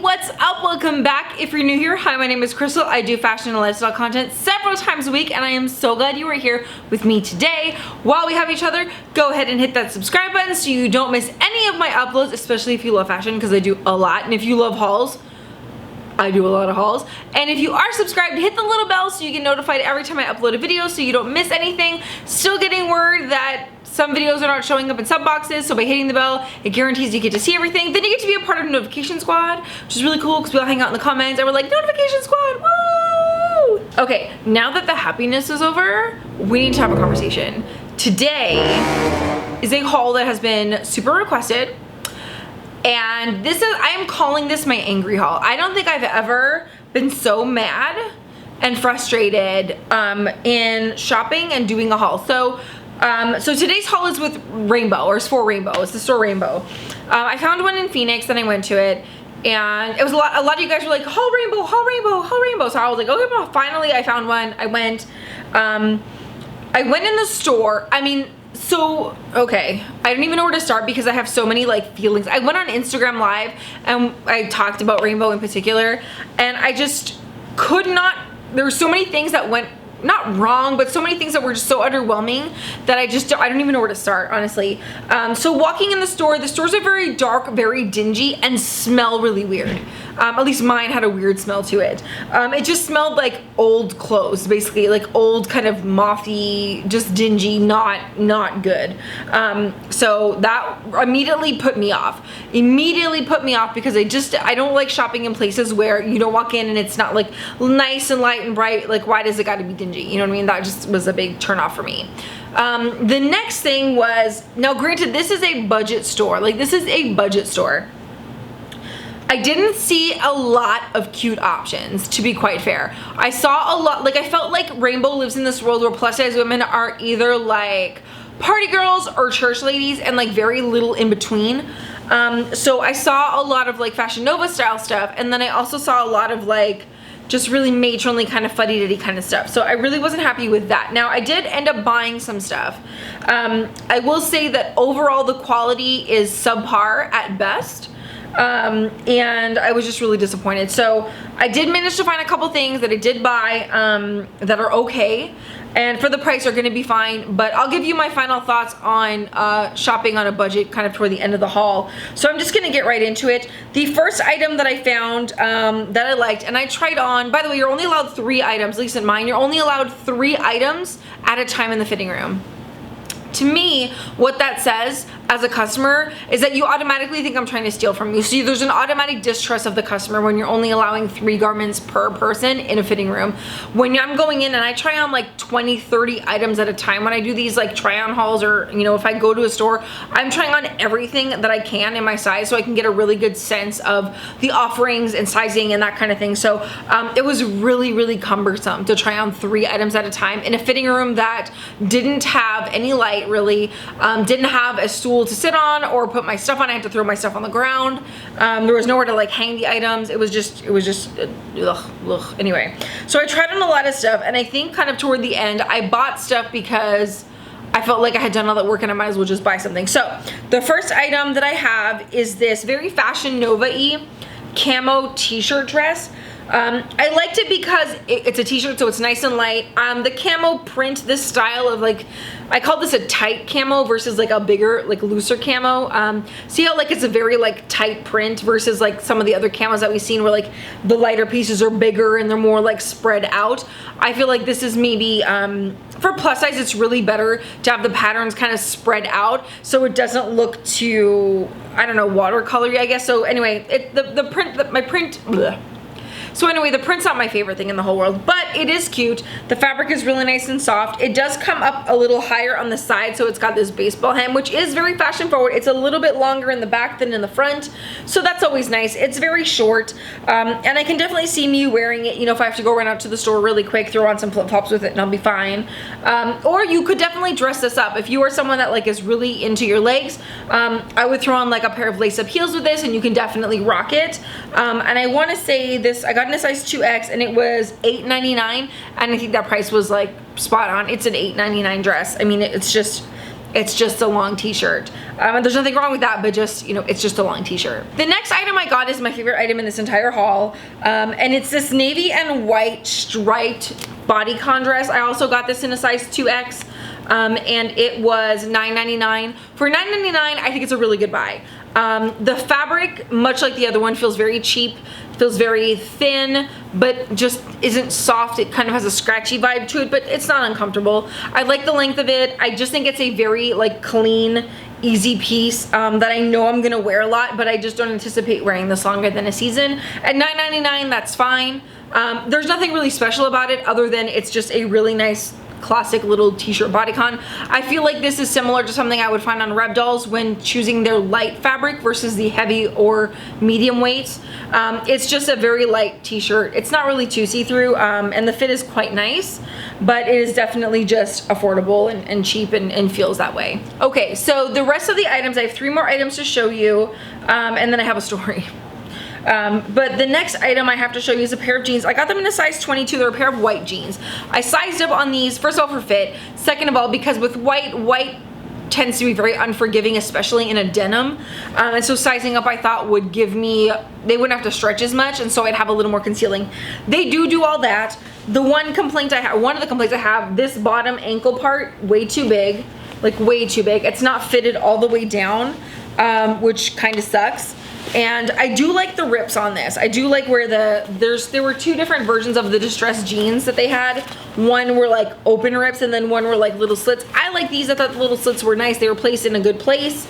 What's up? Welcome back. If you're new here, hi, my name is Crystal. I do fashion and lifestyle content several times a week, and I am so glad you are here with me today. While we have each other, go ahead and hit that subscribe button so you don't miss any of my uploads, especially if you love fashion, because I do a lot. And if you love hauls, I do a lot of hauls. And if you are subscribed, hit the little bell so you get notified every time I upload a video so you don't miss anything. Still getting word that some videos are not showing up in sub boxes, so by hitting the bell, it guarantees you get to see everything. Then you get to be a part of the notification squad, which is really cool because we all hang out in the comments and we're like, notification squad, woo! Okay, now that the happiness is over, we need to have a conversation. Today is a haul that has been super requested. And I am calling this my angry haul. I don't think I've ever been so mad and frustrated in shopping and doing a haul. So today's haul is with Rainbow, or it's for Rainbow. It's the store Rainbow. I found one in Phoenix, then I went to it, and it was a lot of you guys were like, haul Rainbow, haul Rainbow, haul Rainbow. So I was like, okay, well, finally I found one. I went in the store. I mean, so, okay, I don't even know where to start because I have so many like feelings. I went on Instagram Live and I talked about Rainbow in particular, and I just could not, there were so many things that went not wrong, but so many things that were just so underwhelming that I don't even know where to start, honestly. So walking in the stores are very dark, very dingy, and smell really weird. At least mine had a weird smell to it. It just smelled like old clothes, basically, like old kind of mothy, just dingy, not good. So that immediately put me off. Because I don't like shopping in places where you don't walk in and it's not like nice and light and bright. Like, why does it gotta be dingy? You know what I mean? That just was a big turn off for me. The next thing was, now granted, this is a budget store. Like, this is a budget store. I didn't see a lot of cute options, to be quite fair. I saw a lot, like, I felt like Rainbow lives in this world where plus size women are either like party girls or church ladies and like very little in between. So I saw a lot of like Fashion Nova style stuff, and then I also saw a lot of like just really matronly kind of fuddy-duddy kind of stuff. So I really wasn't happy with that. Now, I did end up buying some stuff. I will say that overall the quality is subpar at best. And I was just really disappointed. So I did manage to find a couple things that I did buy that are okay, and for the price are gonna be fine, but I'll give you my final thoughts on shopping on a budget kind of toward the end of the haul. So I'm just gonna get right into it. The first item that I found that I liked, and I tried on, by the way, you're only allowed 3 items, at least in mine, you're only allowed 3 items at a time in the fitting room. To me, what that says as a customer is that you automatically think I'm trying to steal from you. So there's an automatic distrust of the customer when you're only allowing 3 garments per person in a fitting room. When I'm going in and I try on like 20, 30 items at a time, when I do these like try on hauls, or you know, if I go to a store, I'm trying on everything that I can in my size so I can get a really good sense of the offerings and sizing and that kind of thing. So it was really, really cumbersome to try on 3 items at a time in a fitting room that didn't have any light, really, didn't have a stool to sit on or put my stuff on. I had to throw my stuff on the ground. There was nowhere to like hang the items. It was just ugh. Anyway, so I tried on a lot of stuff, and I think kind of toward the end I bought stuff because I felt like I had done all that work and I might as well just buy something. So the first item that I have is this very Fashion Nova-y camo t-shirt dress. I liked it because it's a t-shirt, so it's nice and light. The camo print, this style of like, I call this a tight camo versus like a bigger, like looser camo. See how like it's a very like tight print versus like some of the other camos that we've seen where like the lighter pieces are bigger and they're more like spread out. I feel like this is maybe, for plus size, it's really better to have the patterns kind of spread out so it doesn't look too, I don't know, watercolory, I guess. So anyway, So anyway, the print's not my favorite thing in the whole world, but it is cute. The fabric is really nice and soft. It does come up a little higher on the side, so it's got this baseball hem, which is very fashion forward. It's a little bit longer in the back than in the front, so that's always nice. It's very short, and I can definitely see me wearing it, you know, if I have to go run out to the store really quick, throw on some flip-flops with it, and I'll be fine. Or you could definitely dress this up. If you are someone that like is really into your legs, I would throw on like a pair of lace-up heels with this, and you can definitely rock it. And I want to say this, I got in a size 2X and it was $8.99, and I think that price was like spot on. It's an $8.99 dress. I mean, it's just, It's just a long t-shirt. There's nothing wrong with that, but just, you know, it's just a long t-shirt. The next item I got is my favorite item in this entire haul. And it's this navy and white striped bodycon dress. I also got this in a size 2X. And it was $9.99. For $9.99, I think it's a really good buy. The fabric, much like the other one, feels very cheap, feels very thin, but just isn't soft. It kind of has a scratchy vibe to it, but it's not uncomfortable. I like the length of it. I just think it's a very like clean, easy piece that I know I'm gonna wear a lot, but I just don't anticipate wearing this longer than a season. At $9.99, that's fine. There's nothing really special about it other than it's just a really nice classic little t-shirt bodycon. I feel like this is similar to something I would find on Reb Dolls when choosing their light fabric versus the heavy or medium weights. It's just a very light t-shirt. It's not really too see-through, and the fit is quite nice, but it is definitely just affordable and cheap and feels that way. Okay, so the rest of the items, I have 3 more items to show you, and then I have a story. But the next item I have to show you is a pair of jeans. I got them in a size 22. They're a pair of white jeans. I sized up on these, first of all, for fit. Second of all, because with white tends to be very unforgiving, especially in a denim. And so sizing up I thought would give me, they wouldn't have to stretch as much, and so I'd have a little more concealing. They do all that. The one complaint I have, one of the complaints I have, this bottom ankle part, way too big. Like way too big. It's not fitted all the way down, which kind of sucks. And I do like the rips on this. I do like where there were 2 different versions of the distressed jeans that they had. One were like open rips and then one were like little slits. I like these. I thought the little slits were nice. They were placed in a good place.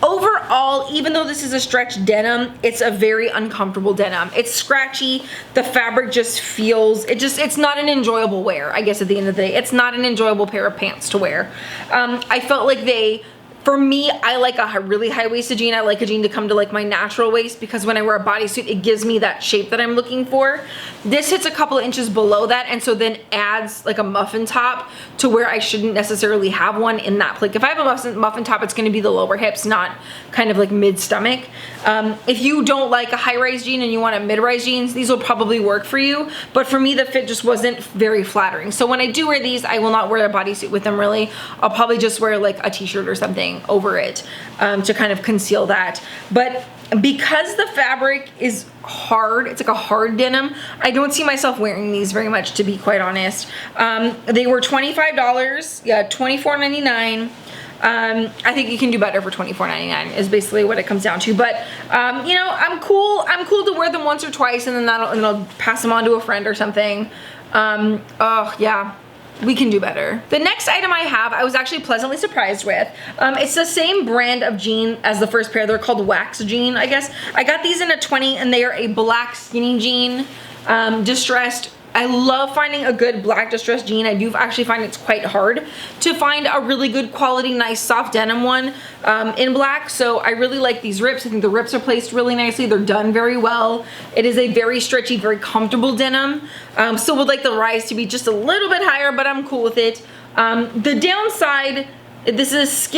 Overall, even though this is a stretch denim, it's a very uncomfortable denim. It's scratchy. The fabric just feels, it's not an enjoyable wear, I guess at the end of the day. It's not an enjoyable pair of pants to wear. I felt like for me, I like a really high-waisted jean. I like a jean to come to like my natural waist because when I wear a bodysuit, it gives me that shape that I'm looking for. This hits a couple of inches below that and so then adds like a muffin top to where I shouldn't necessarily have one in that place. If I have a muffin top, it's gonna be the lower hips, not kind of like mid-stomach. If you don't like a high-rise jean and you want a mid-rise jeans, these will probably work for you. But for me, the fit just wasn't very flattering. So when I do wear these, I will not wear a bodysuit with them really. I'll probably just wear like a t-shirt or something over it to kind of conceal that. But because the fabric is hard, it's like a hard denim, I don't see myself wearing these very much, to be quite honest. They were $25, yeah, $24.99. I think you can do better for $24.99 is basically what it comes down to. But you know, I'm cool to wear them once or twice and then I'll pass them on to a friend or something. Oh yeah, we can do better. The next item I have, I was actually pleasantly surprised with. It's the same brand of jean as the first pair. They're called Wax Jean, I guess. I got these in a 20 and they are a black skinny jean, distressed. I love finding a good black distressed jean. I do actually find it's quite hard to find a really good quality, nice soft denim one in black. So I really like these rips. I think the rips are placed really nicely. They're done very well. It is a very stretchy, very comfortable denim. Still would like the rise to be just a little bit higher, but I'm cool with it. The downside, this is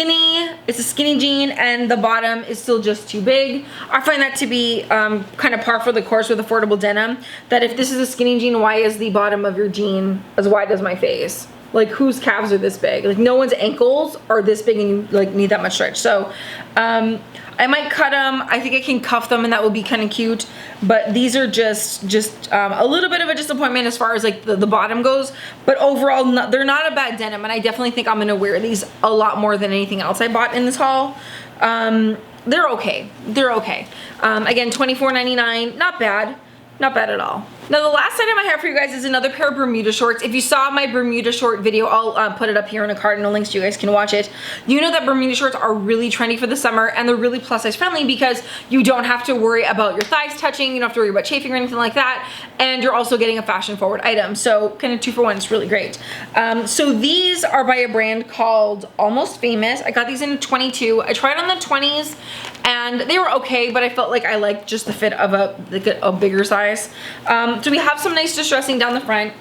it's a skinny jean and the bottom is still just too big. I find that to be kind of par for the course with affordable denim, that if this is a skinny jean, why is the bottom of your jean as wide as my face? Like, whose calves are this big? Like, no one's ankles are this big and you like need that much stretch. So I might cut them. I think I can cuff them and that would be kind of cute. But these are just a little bit of a disappointment as far as like the bottom goes. But overall, they're not a bad denim. And I definitely think I'm going to wear these a lot more than anything else I bought in this haul. They're okay. They're okay. Again, $24.99. Not bad. Not bad at all. Now the last item I have for you guys is another pair of Bermuda shorts. If you saw my Bermuda short video, I'll put it up here in a card and no links so you guys can watch it. You know that Bermuda shorts are really trendy for the summer and they're really plus size friendly because you don't have to worry about your thighs touching, you don't have to worry about chafing or anything like that, and you're also getting a fashion forward item. So kind of 2 for 1, it's really great. So these are by a brand called Almost Famous. I got these in a 22. I tried on the 20s and they were okay, but I felt like I liked just the fit of a bigger size. So we have some nice distressing down the front.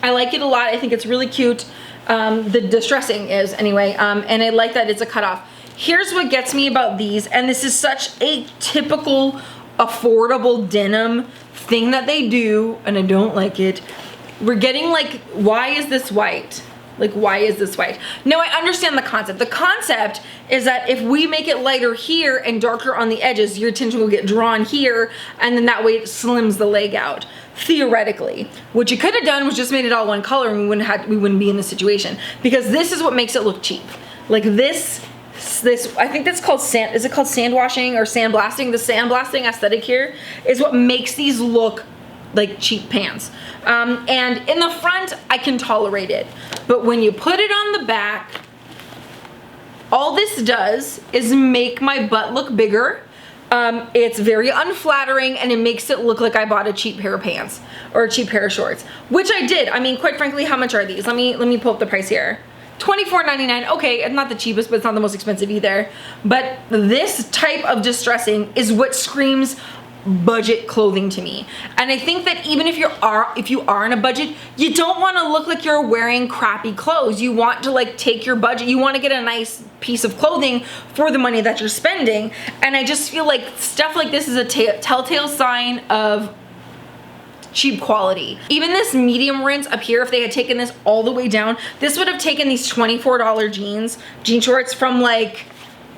I like it a lot. I think it's really cute. The distressing is anyway, and I like that it's a cutoff. Here's what gets me about these, and this is such a typical affordable denim thing that they do, and I don't like it. We're getting like, why is this white? Like, why is this white? No, I understand the concept. The concept is that if we make it lighter here and darker on the edges, your attention will get drawn here, and then that way it slims the leg out. Theoretically, what you could have done was just made it all one color, and we wouldn't be in this situation, because this is what makes it look cheap. Like this, I think that's called is it called sand washing or sandblasting? The sandblasting aesthetic here is what makes these look like cheap pants. And in the front, I can tolerate it. But when you put it on the back, all this does is make my butt look bigger. It's very unflattering, and it makes it look like I bought a cheap pair of pants or a cheap pair of shorts, which I did. I mean, quite frankly, how much are these? Let me pull up the price here. $24.99. Okay, it's not the cheapest, but it's not the most expensive either. But this type of distressing is what screams budget clothing to me. And I think that even if you are on a budget, you don't want to look like you're wearing crappy clothes. You want to like take your budget, you want to get a nice piece of clothing for the money that you're spending. And I just feel like stuff like this is a telltale sign of cheap quality. Even this medium rinse up here, if they had taken this all the way down, this would have taken these $24 jean shorts from like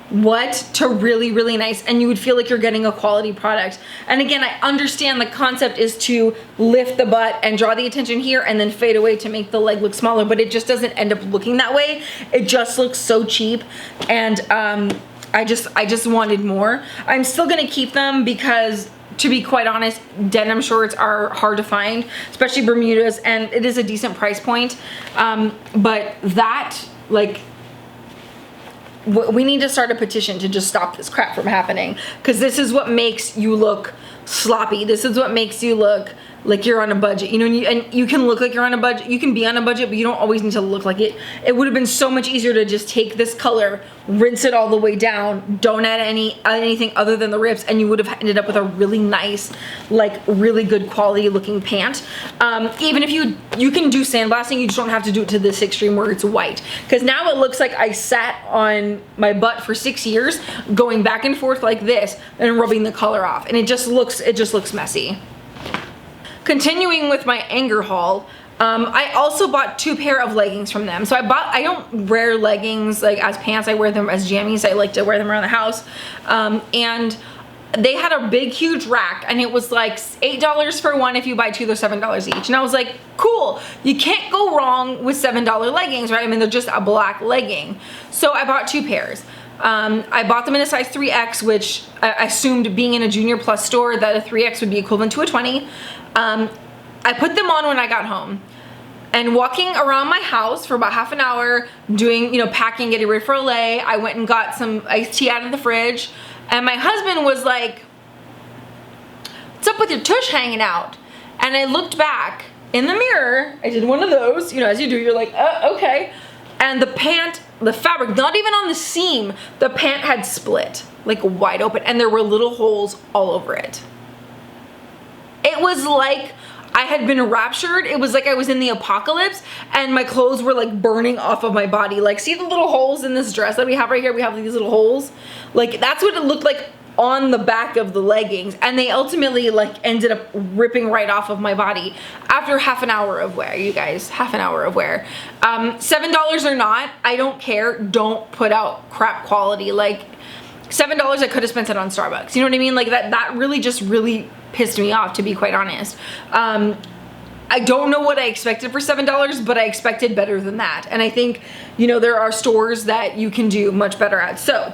what to really, really nice, and you would feel like you're getting a quality product. And again, I understand the concept is to lift the butt and draw the attention here and then fade away to make the leg look smaller, but it just doesn't end up looking that way. It just looks so cheap, and I just wanted more. I'm still gonna keep them because, to be quite honest, denim shorts are hard to find, especially Bermudas, and it is a decent price point. But that, like, we need to start a petition to just stop this crap from happening, because this is what makes you look sloppy. This is what makes you look like you're on a budget, you know, and you can look like you're on a budget. You can be on a budget, but you don't always need to look like it. It would have been so much easier to just take this color, rinse it all the way down, don't add anything other than the rips, and you would have ended up with a really nice, like really good quality looking pant. Even if you can do sandblasting, you just don't have to do it to this extreme where it's white, because now it looks like I sat on my butt for 6 years going back and forth like this and rubbing the color off, and it just looks messy. Continuing with my anger haul, I also bought 2 pair of leggings from them. So I don't wear leggings like as pants, I wear them as jammies. I like to wear them around the house. And they had a big huge rack, and it was like $8 for one. If you buy 2, they're $7 each. And I was like, cool, you can't go wrong with $7 leggings, right? I mean, they're just a black legging. So I bought 2 pairs. I bought them in a size 3X, which I assumed, being in a Junior Plus store, that a 3X would be equivalent to a 20. I put them on when I got home, and walking around my house for about half an hour doing, you know, packing, getting ready for LA, I went and got some iced tea out of the fridge, and my husband was like, "What's up with your tush hanging out?" And I looked back in the mirror, I did one of those, you know, as you do, you're like, okay. And the pant, the fabric, not even on the seam, the pant had split, like wide open, and there were little holes all over it. It was like I had been raptured. It was like I was in the apocalypse, and my clothes were like burning off of my body. Like, see the little holes in this dress that we have right here? We have these little holes. Like, that's what it looked like on the back of the leggings, and they ultimately like ended up ripping right off of my body after half an hour of wear, you guys. Half an hour of wear. $7 or not, I don't care. Don't put out crap quality. Like, $7, I could have spent it on Starbucks. You know what I mean? Like, that really pissed me off, to be quite honest. I don't know what I expected for $7, but I expected better than that. And I think, you know, there are stores that you can do much better at. So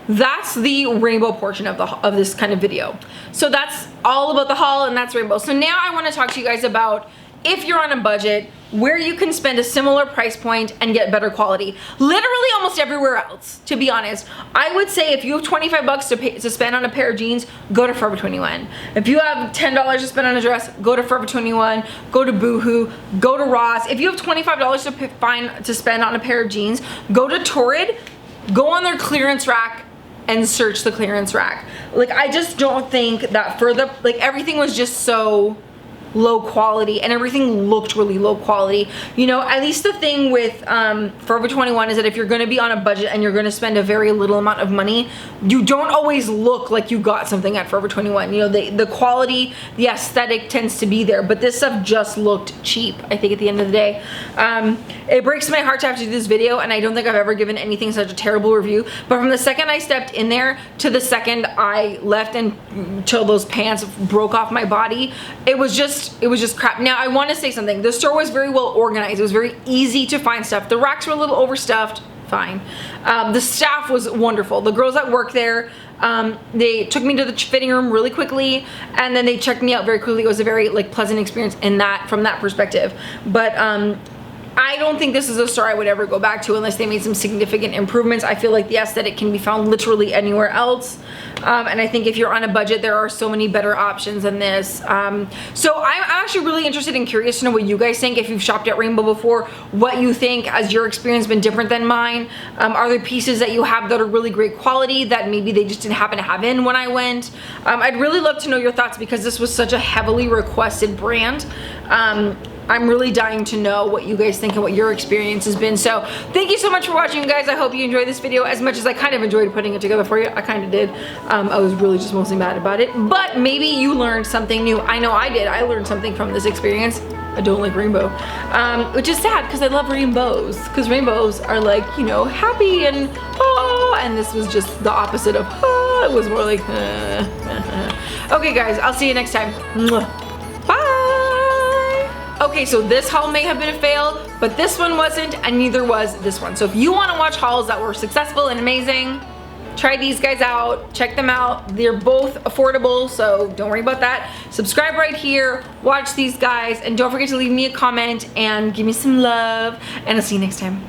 that's the rainbow portion of this kind of video. So that's all about the haul, and that's rainbow. So now I want to talk to you guys about, if you're on a budget, where you can spend a similar price point and get better quality. Literally almost everywhere else, to be honest. I would say if you have 25 bucks to spend on a pair of jeans, go to Forever 21. If you have $10 to spend on a dress, go to Forever 21, go to Boohoo, go to Ross. If you have $25 to spend on a pair of jeans, go to Torrid, go on their clearance rack and search the clearance rack. Like, I just don't think that for the, like, everything was just so low quality, and everything looked really low quality. You know, at least the thing with Forever 21 is that if you're gonna be on a budget and you're gonna spend a very little amount of money, you don't always look like you got something at Forever 21. You know, the quality, the aesthetic tends to be there, but this stuff just looked cheap, I think, at the end of the day. It breaks my heart to have to do this video, and I don't think I've ever given anything such a terrible review, but from the second I stepped in there to the second I left until those pants broke off my body, it was just crap. Now, I want to say something. The store was very well organized. It was very easy to find stuff. The racks were a little overstuffed. Fine. The staff was wonderful. The girls that work there, they took me to the fitting room really quickly, and then they checked me out very quickly. It was a very like pleasant experience from that perspective. But I don't think this is a store I would ever go back to unless they made some significant improvements. I feel like the aesthetic can be found literally anywhere else. And I think if you're on a budget, there are so many better options than this. So I'm actually really interested and curious to know what you guys think. If you've shopped at Rainbow before, what you think. Has your experience been different than mine? Are there pieces that you have that are really great quality that maybe they just didn't happen to have in when I went? I'd really love to know your thoughts because this was such a heavily requested brand. I'm really dying to know what you guys think and what your experience has been. So thank you so much for watching, guys. I hope you enjoyed this video as much as I kind of enjoyed putting it together for you. I kind of did. I was really just mostly mad about it, but maybe you learned something new. I know I did. I learned something from this experience. I don't like rainbow, which is sad because I love rainbows, because rainbows are like, you know, happy and oh, and this was just the opposite of oh. It was more like okay, guys, I'll see you next time. Bye. Okay, so this haul may have been a fail, but this one wasn't, and neither was this one. So if you want to watch hauls that were successful and amazing, try these guys out, check them out. They're both affordable, so don't worry about that. Subscribe right here, watch these guys, and don't forget to leave me a comment and give me some love, and I'll see you next time.